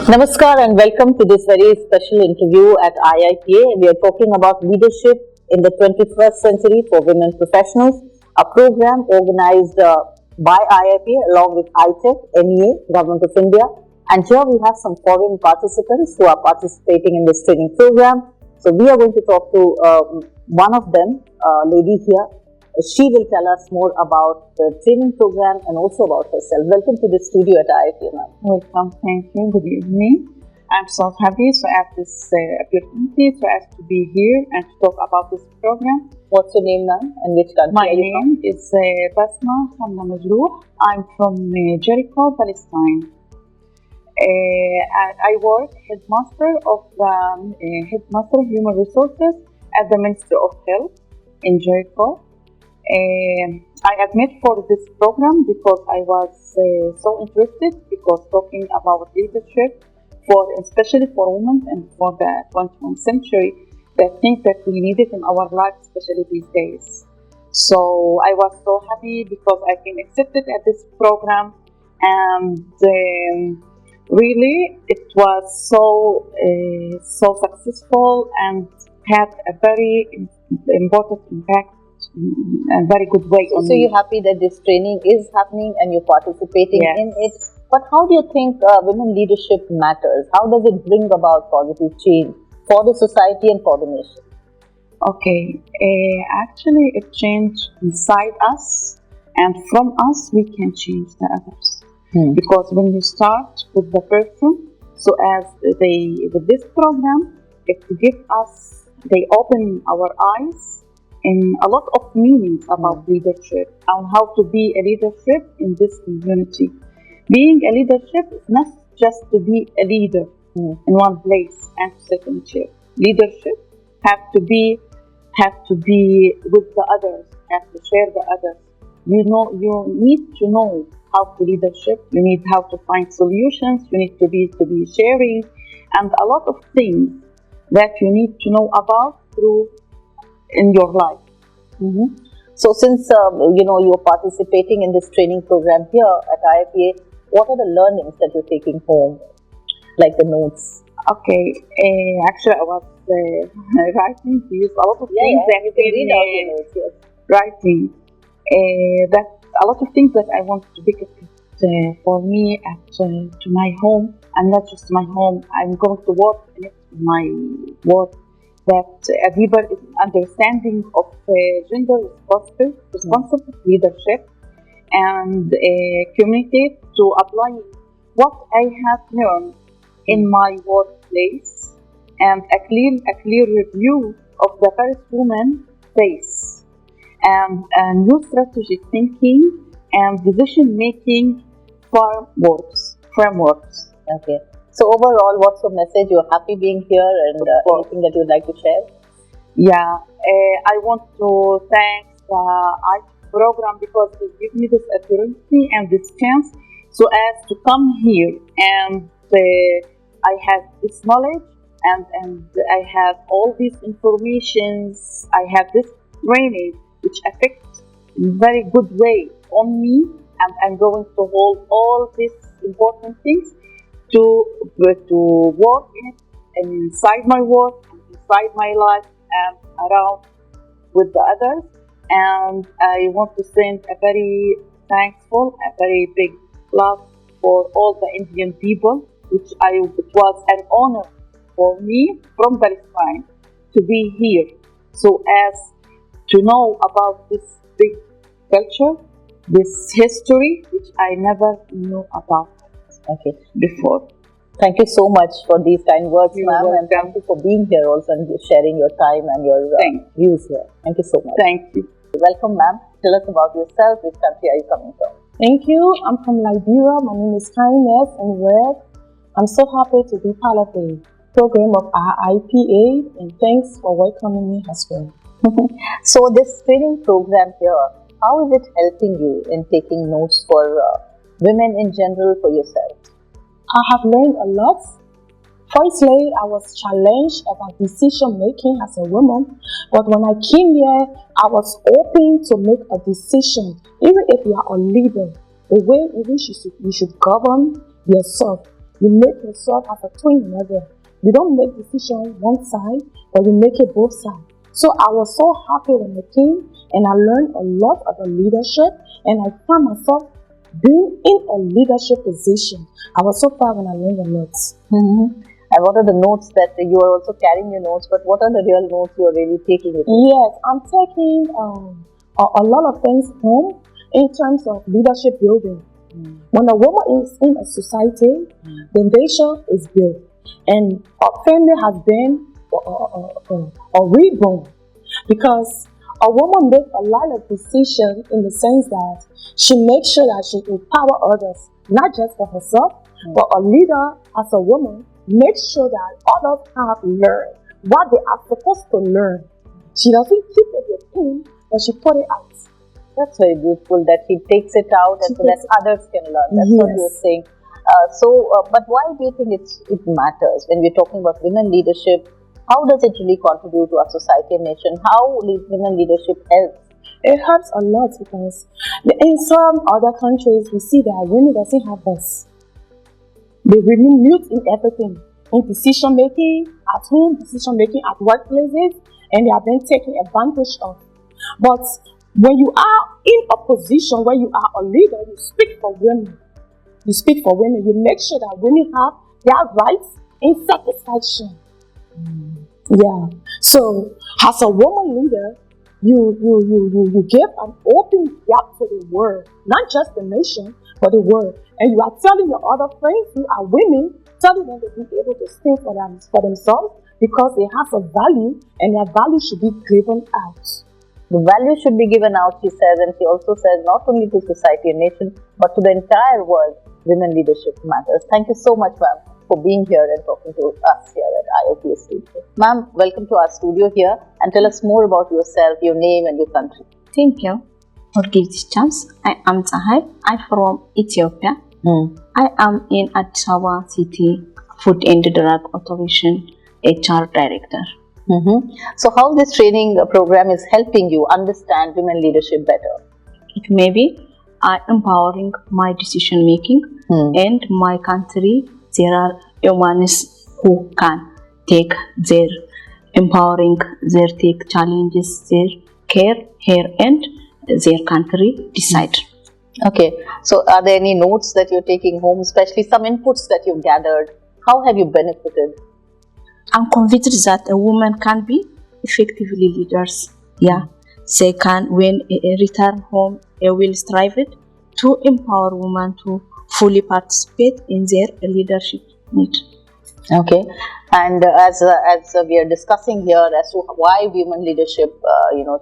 Namaskar and welcome to this very special interview at IIPA. We are talking about leadership in the 21st century for women professionals, a program organized by IIPA along with ITEC, MEA, Govt of India. And here we have some foreign participants who are participating in this training program. So we are going to talk to one of them, a lady here. She will tell us more about the training program and also about herself. Welcome to the studio at IIPA, ma'am. Welcome, thank you. Good evening. I'm so happy to have this opportunity to be here and to talk about this program. What's your name, ma'am, and which country My are you from? name is Basma Hamna Majrouh. I'm from Jericho, Palestine. And I work headmaster of the headmaster of human resources at the Ministry of Health in Jericho. I admit for this program because I was so interested because talking about leadership especially for women and for the 21st century, I think that we need it in our lives, especially these days. So I was so happy because I've been accepted at this program, and really it was so successful and had a very important impact and very good way on me. So you're happy that this training is happening and you're participating in it. But how do you think women leadership matters? How does it bring about positive change for the society and for the nation? Okay, actually it changed inside us, and from us we can change the others. Because when you start with the person, so as with this program, it gives us, they open our eyes in a lot of meanings about leadership and how to be a leadership in this community. Being a leadership is not just to be a leader in one place and to sit in a chair. Leadership have to be with the others, have to share the others. You need to know how to leadership. You need how to find solutions. You need to be sharing, and a lot of things that you need to know about through in your life. So since you're participating in this training program here at IIPA, what are the learnings that you're taking home, like the notes? Okay, actually I was writing these a lot of things writing. That a lot of things that I want to pick up for me to my home, and not just my home. I'm going to work in it, my work. That a deeper understanding of gender responsible leadership, and communicate to apply what I have learned in my workplace, and a clear review of the first woman face, and new strategic thinking and decision making frameworks. Okay. So overall, what's your message? You're happy being here, and anything that you'd like to share? Yeah, I want to thank the ITEC program because they give me this opportunity and this chance so as to come here, and I have this knowledge and I have all these informations. I have this training which affects in very good way on me, and I'm going to hold all these important things to work in it, and inside my work, inside my life, and around with the others. And I want to send a very very big love for all the Indian people, it was an honor for me from Palestine to be here, so as to know about this big culture, this history, which I never knew about. Okay. Before. Thank you so much for these kind words, ma'am, and thank you for being here also and sharing your time and your views here. Thank you so much. Thank you. Welcome, ma'am. Tell us about yourself. Which country are you coming from? Thank you. I'm from Liberia. My name is Kindness and Red. I'm so happy to be part of the program of IIPA, and thanks for welcoming me as well. So this training program here, how is it helping you in taking notes for women in general, for yourself? I have learned a lot. Firstly, I was challenged about decision making as a woman, but when I came here, I was open to make a decision. Even if you are a leader, the way you should govern yourself, You make yourself as a twin mother. You don't make decisions one side, but you make it both sides. So I was so happy when I came, and I learned a lot of the leadership, and I found myself being in a leadership position. I was so proud when I learned the notes. And what are the notes that you are also carrying your notes, but what are the real notes you are really taking with you? Yes, I'm taking a lot of things home in terms of leadership building. When a woman is in a society, the nation is built, and a family has been a reborn, because a woman makes a lot of decisions in the sense that she makes sure that she empowers others, not just for herself, but a leader as a woman makes sure that others have learned what they are supposed to learn. She doesn't keep it within, but she put it out. That's very beautiful that he takes it out and so that others can learn. That's what you're saying. But why do you think it matters when we're talking about women leadership? How does it really contribute to our society and nation? How women leadership helps? It helps a lot because in some other countries we see that women doesn't have voice. They remain mute in everything, in decision making at home, decision making at workplaces, and they are then taken advantage of. But when you are in a position where you are a leader, you speak for women. You speak for women. You make sure that women have their rights in satisfaction. Yeah. So as a woman leader, you give an open gap to the world, not just the nation, but the world. And you are telling your other friends who are women, telling them to be able to stand for themselves, because it has a value, and their value should be given out. The value should be given out, she says, and she also says not only to society and nation, but to the entire world, women leadership matters. Thank you so much, ma'am, for being here and talking to us here at IIPA studio. Ma'am, welcome to our studio here, and tell us more about yourself, your name and your country. Thank you for giving this chance. I am Sahib. I'm from Ethiopia. I am in Addis Ababa City Food and Drug Authority HR Director. So how this training program is helping you understand women leadership better? It may be empowering my decision making and my country. There are humanists who can take their empowering, their take challenges, their care here and their country decide. Okay, so are there any notes that you're taking home, especially some inputs that you've gathered? How have you benefited? I'm convinced that a woman can be effectively leaders. Yeah, they can, when a return home, they will strive it to empower women to fully participate in their leadership need. Okay, and as we are discussing here as to why women leadership,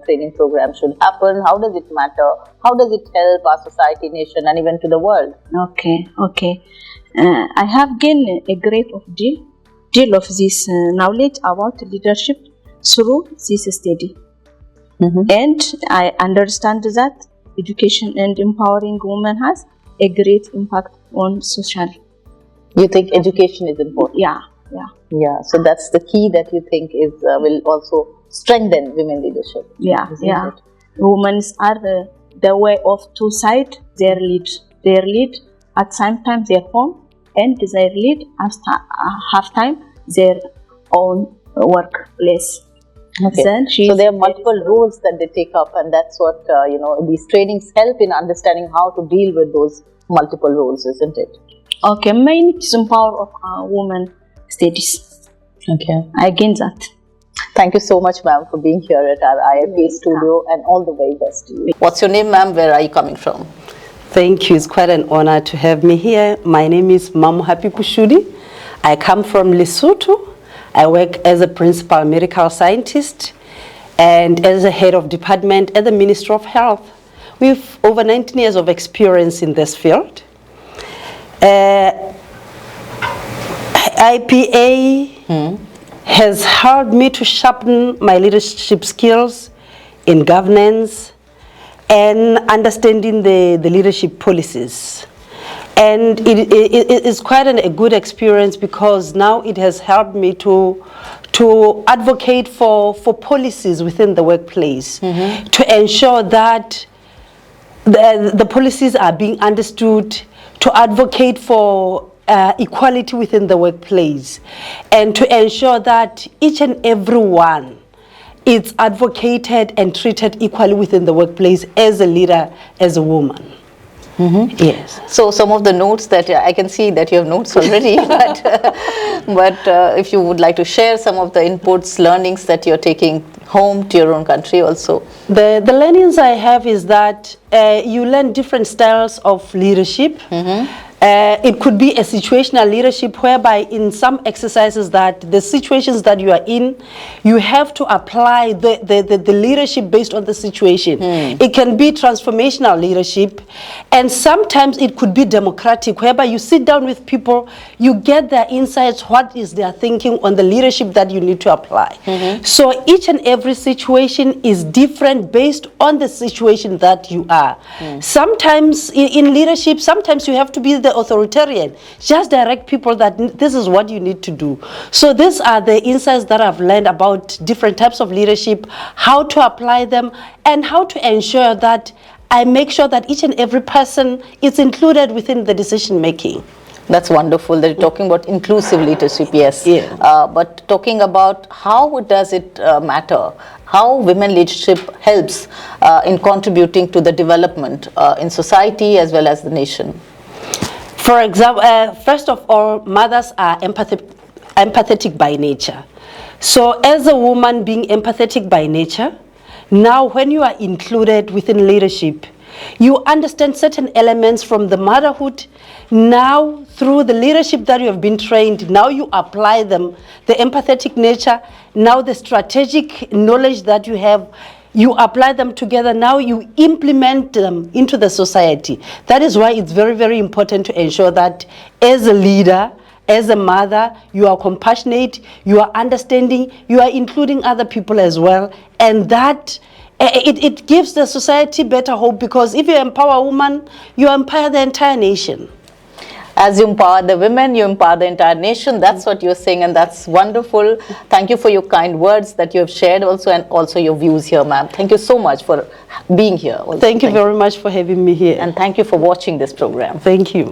training program should happen, how does it matter? How does it help our society, nation, and even to the world? Okay. I have gained a great deal of this knowledge about leadership through this study, and I understand that education and empowering women has a great impact on social. You think education is important? Yeah. So that's the key that you think is will also strengthen women leadership. Yeah. Women are the way of two sides. Their lead at the same time their home, and their lead after half time their own workplace. Okay. So there are multiple roles that they take up, and that's what these trainings help in understanding how to deal with those multiple roles, isn't it? Okay, main power of women studies. Okay, I gain that. Thank you so much, ma'am, for being here at our IIPA studio, and all the very best to you. What's your name, ma'am? Where are you coming from? Thank you. It's quite an honor to have me here. My name is Mamu Happy Pushudi. I come from Lesotho. I work as a principal medical scientist and as a head of department at the Ministry of Health. We have over 19 years of experience in this field. IPA has helped me to sharpen my leadership skills in governance and understanding the leadership policies. And it is quite a good experience, because now it has helped me to advocate for policies within the workplace, to ensure that the policies are being understood, to advocate for equality within the workplace, and to ensure that each and every one is advocated and treated equally within the workplace as a leader, as a woman. Yes. So some of the notes that I can see that you have notes already, but if you would like to share some of the inputs, learnings that you're taking home to your own country also. The learnings I have is that you learn different styles of leadership. It could be a situational leadership whereby in some exercises that the situations that you are in, you have to apply the leadership based on the situation. It can be transformational leadership, and sometimes it could be democratic, whereby you sit down with people, you get their insights, what is their thinking on the leadership that you need to apply. So each and every situation is different based on the situation that you are. Sometimes in leadership, sometimes you have to be the authoritarian, just direct people that this is what you need to do. So these are the insights that I've learned about different types of leadership, how to apply them, and how to ensure that I make sure that each and every person is included within the decision making. That's wonderful that you're talking about inclusive leadership, yes. But talking about how does it matter, how women leadership helps in contributing to the development in society as well as the nation. For example, first of all, mothers are empathetic by nature. So as a woman being empathetic by nature, now when you are included within leadership, you understand certain elements from the motherhood. Now through the leadership that you have been trained, now you apply them, the empathetic nature, now the strategic knowledge that you have, you apply them together, now you implement them into the society. That is why it's very, very important to ensure that as a leader, as a mother, you are compassionate, you are understanding, you are including other people as well, and that it gives the society better hope, because if you empower a woman, you empower the entire nation. As you empower the women, you empower the entire nation. That's what you're saying, and that's wonderful. Thank you for your kind words that you have shared also, and also your views here, ma'am. Thank you so much for being here. Also. Thank you very much for having me here. And thank you for watching this program. Thank you.